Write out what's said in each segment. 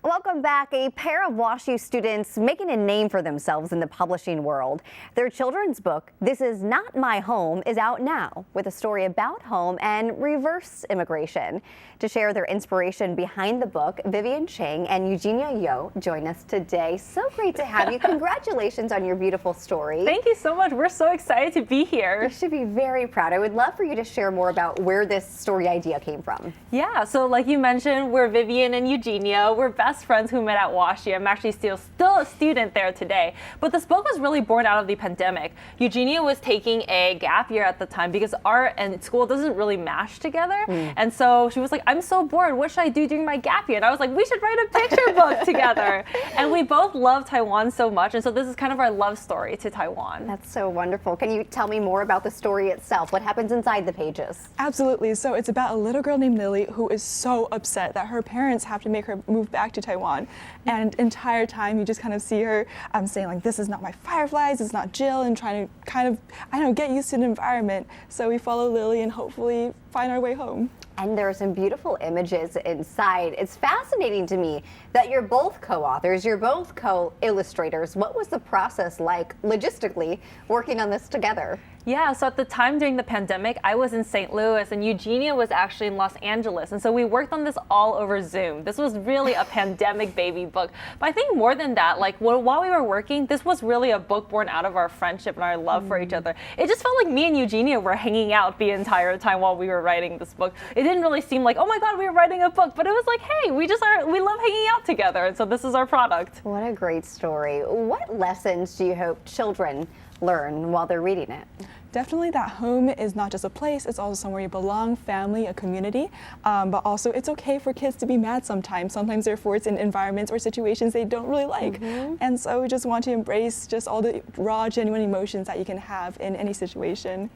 Welcome back. A pair of WashU students making a name for themselves in the publishing world. Their children's book, This Is Not My Home, is out now with a story about home and reverse immigration. To share their inspiration behind the book, Vivian Chang and Eugenia Yo join us today. So great to have you. Congratulations on your beautiful story. Thank you so much. We're so excited to be here. You should be very proud. I would love for you to share more about where this story idea came from. Yeah, so like you mentioned, we're Vivian and Eugenia. We're best friends who met at WashU. I'm actually still a student there today. But this book was really born out of the pandemic. Eugenia was taking a gap year at the time because art and school doesn't really mash together. And so she was like, I'm so bored. What should I do during my gap year? And I was like, we should write a picture book together. And we both love Taiwan so much. And so this is kind of our love story to Taiwan. That's so wonderful. Can you tell me more about the story itself? What happens inside the pages? Absolutely. So it's about a little girl named Lily who is so upset that her parents have to make her move back to Taiwan. And entire time you just kind of see her saying like, this is not my fireflies, it's not Jill, and trying to kind of, I don't know, get used to the environment. So we follow Lily and hopefully find our way home. And there are some beautiful images inside. It's fascinating to me that you're both co-authors, you're both co-illustrators. What was the process like logistically working on this together? Yeah, so at the time during the pandemic, I was in St. Louis and Eugenia was actually in Los Angeles. And so we worked on this all over Zoom. This was really a pandemic baby book. But I think more than that, like while we were working, this was really a book born out of our friendship and our love for each other. It just felt like me and Eugenia were hanging out the entire time while we were writing this book. It didn't really seem like, oh my God, we were writing a book, but it was like, hey, we love hanging out together. And so this is our product. What a great story. What lessons do you hope children learn while they're reading it? Definitely that home is not just a place, it's also somewhere you belong, family, a community, but also it's okay for kids to be mad sometimes. Sometimes they're forced in environments or situations they don't really like. And so we just want to embrace just all the raw, genuine emotions that you can have in any situation.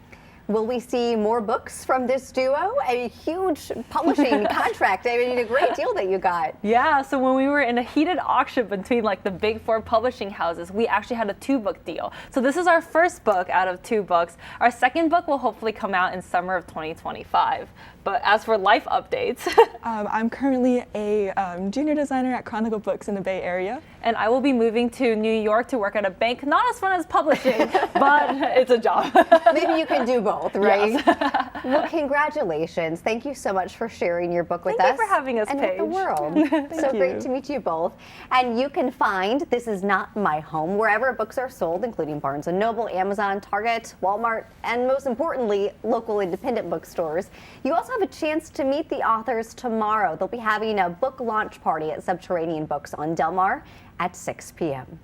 Will we see more books from this duo? A huge publishing contract. I mean, a great deal that you got. Yeah, so when we were in a heated auction between like the big four publishing houses, we actually had a 2-book deal. So this is our first book out of 2 books. Our second book will hopefully come out in summer of 2025. But as for life updates, I'm currently a junior designer at Chronicle Books in the Bay Area. And I will be moving to New York to work at a bank. Not as fun as publishing, but it's a job. Maybe you can do both, right? Yes. Well, congratulations. Thank you so much for sharing your book with us. Thank you for having us, and Paige. with the world. So great to meet you both. And you can find This Is Not My Home wherever books are sold, including Barnes & Noble, Amazon, Target, Walmart, and most importantly, local independent bookstores. You also have a chance to meet the authors tomorrow. They'll be having a book launch party at Subterranean Books on Del Mar at 6 p.m.